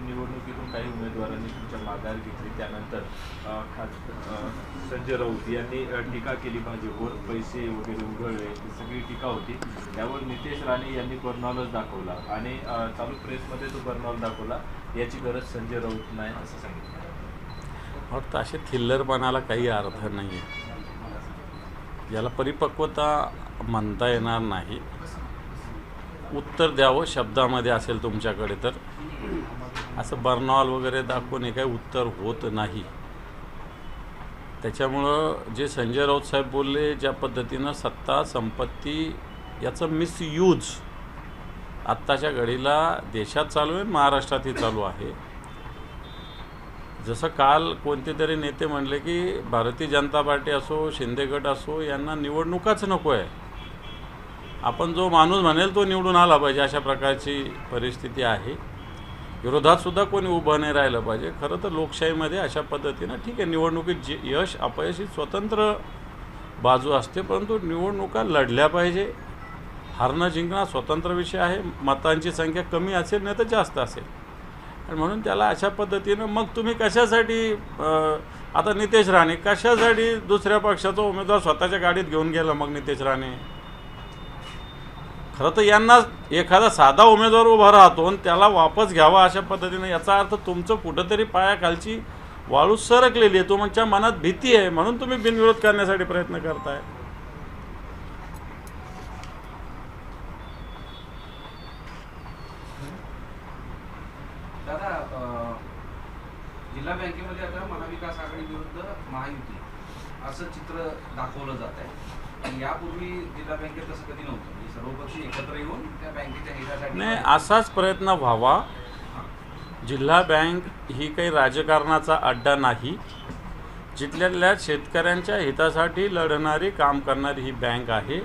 निवडणुकीतून काही उमेदवारांनी तुमच्या माघार घेतली, त्यानंतर संजय राऊत यांनी टीका केली भाजपवर, पैसे वगैरे उधळले, ही सगळी टीका होती. त्यावर नितेश राणे यांनी बर्नॉलच दाखवला आणि चालू प्रेसमध्ये तो बर्नॉल दाखवला, याची गरज संजय राऊत नाही असं सांगितलं. और असे थिल्लरपणाला काही अर्थ नाही आहे. याला परिपक्वता म्हणता येणार नाही. उत्तर द्यावं शब्दामध्ये असेल तुमच्याकडे तर. असं बर्नॉल वगैरे दाखवून हे काही उत्तर होत नाही. त्याच्यामुळं जे संजय राऊत साहेब बोलले, ज्या पद्धतीनं सत्ता संपत्ती याचं मिसयूज आत्ताच्या घडीला देशात चालू आहे, महाराष्ट्रातही चालू आहे. जसं काल कोणते तरी नेते म्हणले की भारतीय जनता पार्टी असो, शिंदे गट असो, यांना निवडणुकाच नको आहे. आपण जो माणूस म्हणेल तो निवडून आला पाहिजे, अशा प्रकारची परिस्थिती आहे. विरोधातसुद्धा कोणी उभं नाही राहिलं पाहिजे. खरं तर लोकशाहीमध्ये अशा पद्धतीनं ठीक आहे, निवडणुकीत यश अपयश ही स्वतंत्र बाजू असते, परंतु निवडणुका लढल्या पाहिजे. हारणं जिंकणं स्वतंत्र विषय आहे. मतांची संख्या कमी असेल नाही तर जास्त असेल, आणि म्हणून त्याला अशा पद्धतीनं मग तुम्ही कशासाठी आता नितेश राणे कशासाठी दुसऱ्या पक्षाचा उमेदवार स्वतःच्या गाडीत घेऊन गेला. मग नितेश राणे खरं तर यांना एखादा साधा उमेदवार उभा राहतो आणि त्याला वापस घ्यावा अशा पद्धतीनं, याचा अर्थ तुमचं कुठंतरी पायाखालची वाळू सरकलेली आहे, तुमच्या मनात भीती आहे, म्हणून तुम्ही बिनविरोध करण्यासाठी प्रयत्न करताय. दादा, जिल्हा बँकेमध्ये आता महाविकास आघाडी विरुद्ध महायुती असं चित्र दाखवलं जात आहे. आणि यापूर्वी जिल्हा बँकेत तसं कधी नव्हतं. म्हणजे सर्वपक्षी एकत्र येऊन त्या बँकेच्या हितासाठी नाही, असाच प्रयत्न व्हावा. जिल्हा बँक ही काही राजकारणाचा अड्डा नाही. जिल्ह्यातल्या शेतकऱ्यांच्या हितासाठी लढणारी, काम करणारी ही बँक आहे.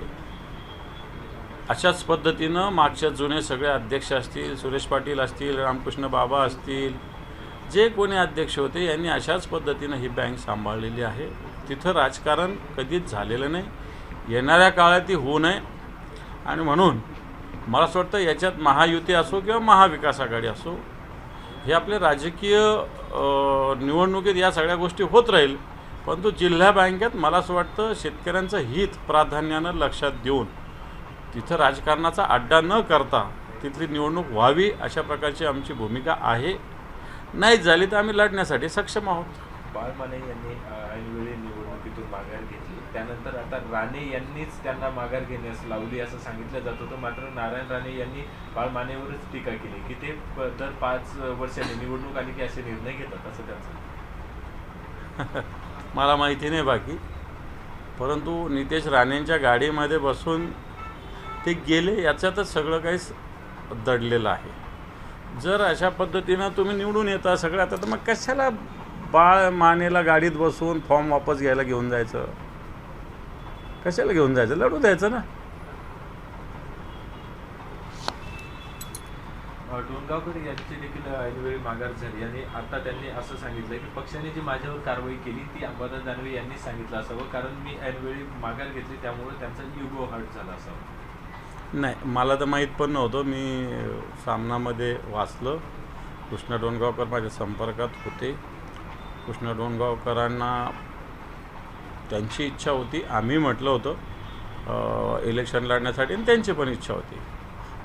अशाच पद्धतीनं मागच्या जुने सगळे अध्यक्ष असतील, सुरेश पाटील असतील, रामकृष्ण बाबा असतील, जे कोणी अध्यक्ष होते, यांनी अशाच पद्धतीनं ही बँक सांभाळलेली आहे. तिथं राजकारण कधीच झालेलं नाही, येणाऱ्या काळातही होऊ नये. आणि म्हणून मला असं वाटतं याच्यात महायुती असो किंवा महाविकास आघाडी असो, हे आपले राजकीय निवडणुकीत या सगळ्या गोष्टी होत राहील, परंतु जिल्हा बँकेत मला असं वाटतं शेतकऱ्यांचं हित प्राधान्यानं लक्षात देऊन तिथं राजकारणाचा अड्डा न करता तिथली निवडणूक व्हावी, अशा प्रकारची आमची भूमिका आहे. नाही झाली तर आम्ही लढण्यासाठी सक्षम आहोत. बाळमाने यांनी ऐनवेळी निवडणुकीतून माघार घेतली, त्यानंतर आता राणे यांनीच त्यांना माघार घेण्यास लावली असं सांगितलं जात होतं. मात्र नारायण राणे यांनी बाळमानेवरच टीका केली की ते दर 5 वर्षांनी निवडणूक आली की असे निर्णय घेतात, असं त्यांचं. मला माहिती नाही बाकी, परंतु नितेश राणेंच्या गाडीमध्ये बसून ते गेले, याच्यातच सगळं काही दडलेलं आहे. जर अशा पद्धतीनं तुम्ही निवडून येता सगळं, आता तर मग कशाला बाळमानेला गाडीत बसून फॉर्म वापस घ्यायला घेऊन जायचं? कशाला घेऊन जायचं? लढू द्यायचं ना. डोणगावकर यांची देखील ऐनवेळी माघार झाली आणि आता त्यांनी असं सांगितलं की पक्षाने जी माझ्यावर कारवाई केली ती अंबादास दानवे यांनी सांगितलं असावं, कारण मी ऐनवेळी माघार घेतली त्यामुळे त्यांचा इगो हर्ट झाला असावा. नाही, मला तर माहीत पण नव्हतं. मी सामनामध्ये वाचलं. कृष्णा डोणगावकर माझ्या संपर्कात होते. कृष्णा डोणगावकरांना त्यांची इच्छा होती, आम्ही म्हटलं होतं इलेक्शन लढण्यासाठी, आणि त्यांची पण इच्छा होती.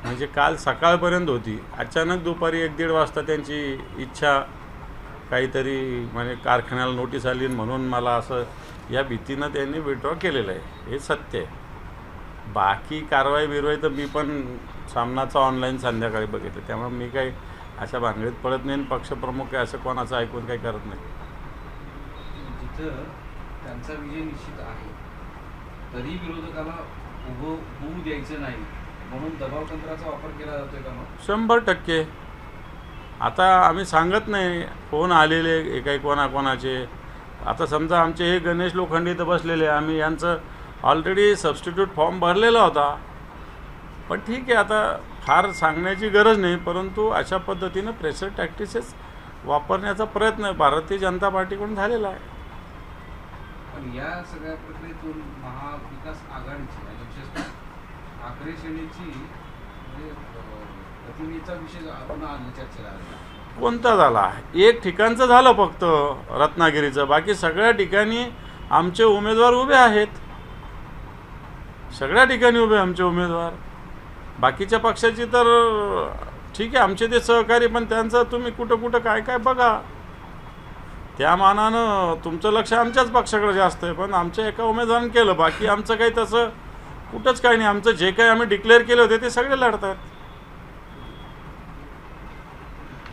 म्हणजे काल सकाळपर्यंत होती. अचानक दुपारी 1-1:30 वाजता त्यांची इच्छा काहीतरी म्हणजे कारखान्याला नोटीस आली म्हणून मला असं या भीतीनं त्यांनी विड्रॉ केलेलं आहे, हे सत्य आहे. बाकी कारवाई बिरवाई तर मी पण सामनाचा ऑनलाईन संध्याकाळी बघितलं, त्यामुळे मी काही अशा भानगडीत पडत नाही. पक्षप्रमुख काय असं कोणाचं ऐकून काही करत नाही. जिथं त्यांचा विजय निश्चित आहे तरी विरोधकाला उभं होऊ द्यायचं नाही म्हणून दबाव तंत्राचा वापर केला जातोय का? मग 100%. आता आम्ही सांगत नाही कोण आलेले काही कोणाकोणाचे. आता समजा आमचे हे गणेश लोखंडे इथं बसलेले, आम्ही यांचं ऑलरेडी सबस्टिट्यूट फॉर्म भरलेला होता. पण ठीक आहे, आता फार सांगण्याची गरज नाही, परंतु अशा पद्धतीनं प्रेशर टॅक्टिसेस वापरण्याचा प्रयत्न भारतीय जनता पार्टीकडून झालेला आहे. पण या सगळ्या प्रक्रियेतून महाविकास आघाडीची विशेषतः ठाकरे सेनेची म्हणजे प्रतिमेचा विषय पुन्हा चर्चेला आला. कोणता झाला? एक ठिकाणचं झालं फक्त रत्नागिरीचं, बाकी सगळ्या ठिकाणी आमचे उमेदवार उभे आहेत. सगळ्या ठिकाणी उभे आमचे उमेदवार. बाकीच्या पक्षाची तर ठीक आहे, आमचे ते सहकारी, पण त्यांचं तुम्ही कुठं कुठं काय काय बघा. त्या मानानं तुमचं लक्ष आमच्याच पक्षाकडे जास्त आहे, पण आमच्या एका उमेदवारानं केलं, बाकी आमचं काही तसं कुठंच काही नाही. आमचं जे काही आम्ही डिक्लेअर केले होते ते सगळे लढतात.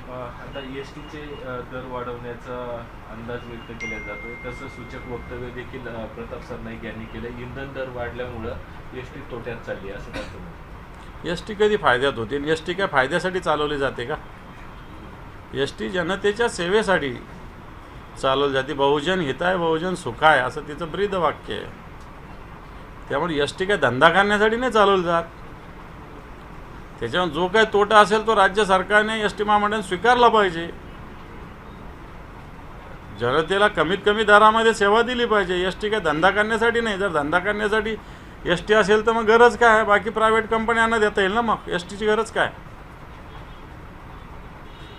आता एसटीचे दर वाढवण्याचा अंदाज व्यक्त केला जातोय. तसं सूचक वक्तव्य देखील प्रताप सरनाईक यांनी केलं. इंधन दर वाढल्यामुळं एसटी तोट्यात चालली असं त्यांचं मत. एस टी कधी फायद्यात होती? एस टी काय फायद्यासाठी चालवली जाते का? एस टी जनतेच्या सेवेसाठी चालवली जाते. बहुजन हिताय बहुजन सुखाय असं तिचं ब्रीद वाक्य आहे. त्यामुळे एस टी काय धंदा करण्यासाठी नाही चालवली जात. त्याच्यावर जो काही तोटा असेल तो राज्य सरकारने एस टी महामंडळाने स्वीकारला पाहिजे. जनतेला कमीत कमी दरामध्ये सेवा दिली पाहिजे. एस टी काय धंदा करण्यासाठी नाही. जर धंदा करण्यासाठी एस टी असेल तर मग गरज काय आहे? बाकी प्रायव्हेट कंपन्यांना देता येईल ना, मग एस टीची गरज काय?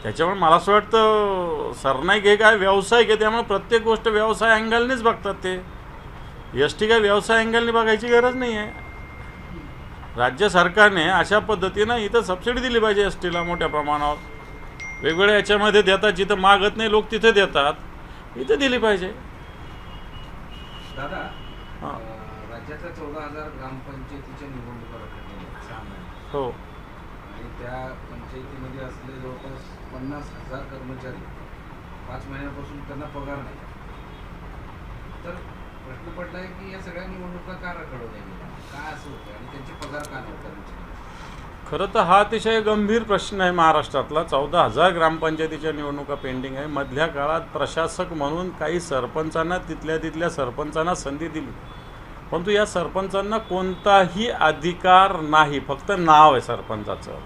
त्याच्यामुळे मला असं वाटतं सरनाईक हे काय व्यावसायिक आहे, त्यामुळे प्रत्येक गोष्ट व्यवसाय अँगलनेच बघतात ते. एस टी काय व्यवसाय अँगलने बघायची गरज नाही आहे. राज्य सरकारने अशा पद्धतीनं इथं सबसिडी दिली पाहिजे एस टीला मोठ्या प्रमाणावर. वेगवेगळ्या याच्यामध्ये देतात, जिथं मागत नाही लोक तिथे देतात, इथं दिली पाहिजे. दादा, हां. राज्यातल्या 14,000 ग्रामपंचायतीच्या निवडणुका रखडलेल्या 6 महिन्यात. हो. आणि त्या पंचायतीमध्ये असले जवळपास 50,000 कर्मचारी 5 महिन्यापासून त्यांना पगार नाही. तर प्रश्न पडला आहे की या सगळ्या निवडणुका का रखडवल्या गेल्या, काय असं होतं आणि त्यांचे पगार का नाही कर्मचारी? खरं तर हा अतिशय गंभीर प्रश्न आहे महाराष्ट्रातला. 14,000 ग्रामपंचायतीच्या निवडणुका पेंडिंग आहे. मधल्या काळात प्रशासक म्हणून काही सरपंचांना तिथल्या सरपंचांना संधी दिली, परंतु या सरपंचांना कोणताही अधिकार नाही, फक्त नाव आहे सरपंचाचं.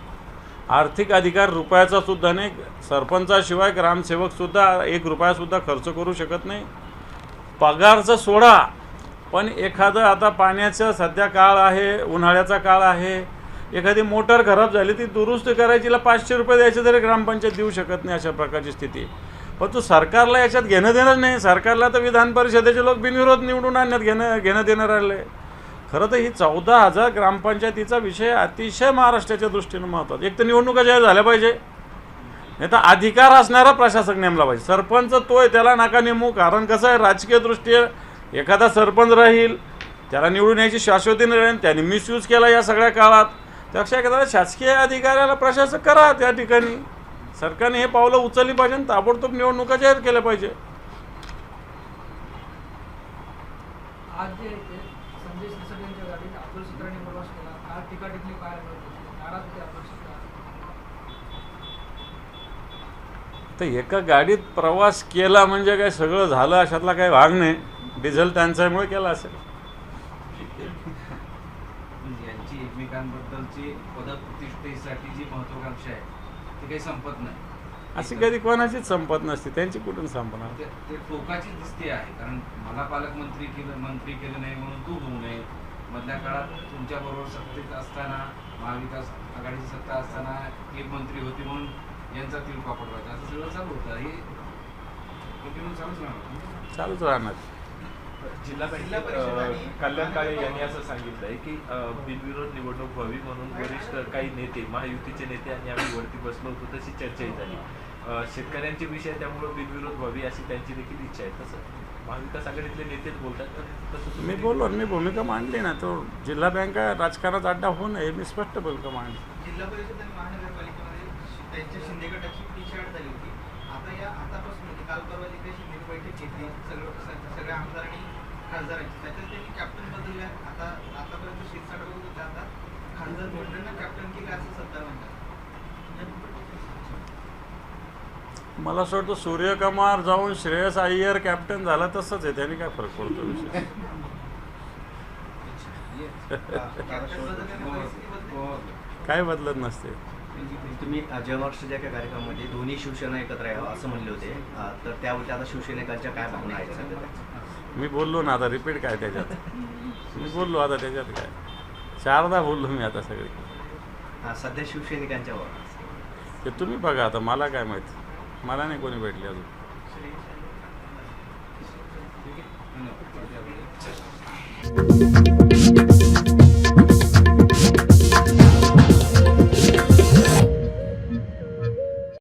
आर्थिक अधिकार रुपयाचा सुद्धा नाही. सरपंचाशिवाय ग्रामसेवकसुद्धा 1 रुपयासुद्धा खर्च करू शकत नाही. पगारचं सोडा, पण एखादं आता पाण्याचं सध्या काळ आहे, उन्हाळ्याचा काळ आहे, एखादी मोटर खराब झाली ती दुरुस्त करायचीला 500 रुपये द्यायचे तरी ग्रामपंचायत देऊ शकत नाही, अशा प्रकारची स्थिती. पण तो सरकारला याच्यात घेणं देणं नाही. सरकारला तर विधान परिषदेचे लोक बिनविरोध निवडून आणण्यात घेणं देणं राहिलं आहे. खरं तर ही 14,000 ग्रामपंचायतीचा विषय अतिशय महाराष्ट्राच्या दृष्टीनं महत्त्वाचा. एक तर निवडणुका जाहीर झाल्या पाहिजे, नाही तर अधिकार असणारा प्रशासक नेमला पाहिजे. सरपंच तो आहे, त्याला नका नेमू. कारण कसं आहे, राजकीयदृष्ट्या एखादा सरपंच राहील, त्याला निवडून यायची शाश्वती नाही राहील, त्याने मिसयूज केला या सगळ्या काळात. त्यापेक्षा एखाद्या शासकीय अधिकाऱ्याला प्रशासक करा त्या ठिकाणी. सरकारने हे पावलं उचलली पाहिजे आणि ताबडतोब निवडणुका जाहीर केल्या पाहिजे. आज जे संजय सिरसाट यांच्या गाडीत अब्दुल सत्तारांनी प्रवास केला, काल टीका टिप्पणी काय नाराज होते अब्दुल सत्तार. तर एका गाडीत प्रवास केला म्हणजे काय सगळं झालं अशातला काही भाग नाही. डिझेल त्यांच्यामुळे केला असेल. यांची एकमेकांबद्दलची पदप्रतिष्ठेसाठी जी महत्वाकांक्षा आहे ती काही संपत नाही. अशी कधी कोणाचीच संपत नसते, त्यांची कुठून संपणार? ते टोकाची दिसते आहे. कारण मला पालकमंत्री केलं नाही म्हणून तू होऊ नये. मधल्या काळात तुमच्याबरोबर सत्तेत असताना, महाविकास आघाडीची सत्ता असताना एक मंत्री होते म्हणून यांचा तिळपापड व्हायचा, असं सगळं चालू होतं. हे कंटिन्यू चालूच राहणार. जिल्हा परिषद कल्याण काळे यांनी असं सांगितलंय की बिनविरोध निवडणूक व्हावी म्हणून वरिष्ठ काही नेते, महायुतीचे नेते आणि आम्ही वरती बसलो होतो, तशी चर्चाही झाली. शेतकऱ्यांचे विषय त्यामुळे बिनविरोध व्हावी अशी त्यांची देखील इच्छा आहे. तसं महाविकास आघाडीतले नेतेच बोलतात, तर तसं मी बोललो, मी भूमिका मांडली ना. तो जिल्हा बँक राजकारणाचा अड्डा होऊ नये, मी स्पष्ट भूमिका मांडली. जिल्हा परिषद आणि महानगरपालिकेमध्ये त्यांच्या शिंदे गटाची पिछाड झाली होती. आतापासून काल परवा जी काही शिंदे बैठक घेतली सगळ्या आमदारांनी खासदारांची, त्याच्यात त्यांनी कॅप्टन बदलल्या. आतापर्यंत शिरसाट बघत होते, आता खासदार मोठ्यांना कॅप्टन केलं असं सत्तार म्हणतात. मला असं वाटतं सूर्यकुमार जाऊन श्रेयस अय्यर कॅप्टन झाला तसंच आहे. त्याने काय फरक पडतो विषय? काय बदलत नसते. तुम्ही जयमहाराष्ट्राच्या एका कार्यक्रमामध्ये दोन्ही शिवसेना एकत्र यावं असं म्हणले होते, तर त्यावरती आता शिवसैनिकांच्या काय भावना आहेत सध्या? मी बोललो ना, आता रिपीट काय त्याच्यात? मी बोललो आता त्याच्यात काय, 4दा बोललो मी आता सगळी. सध्या शिवसैनिकांच्या भावना ते तुम्ही बघा, आता मला काय माहिती. मला नाही कोणी भेटले अजून. धन्यवाद.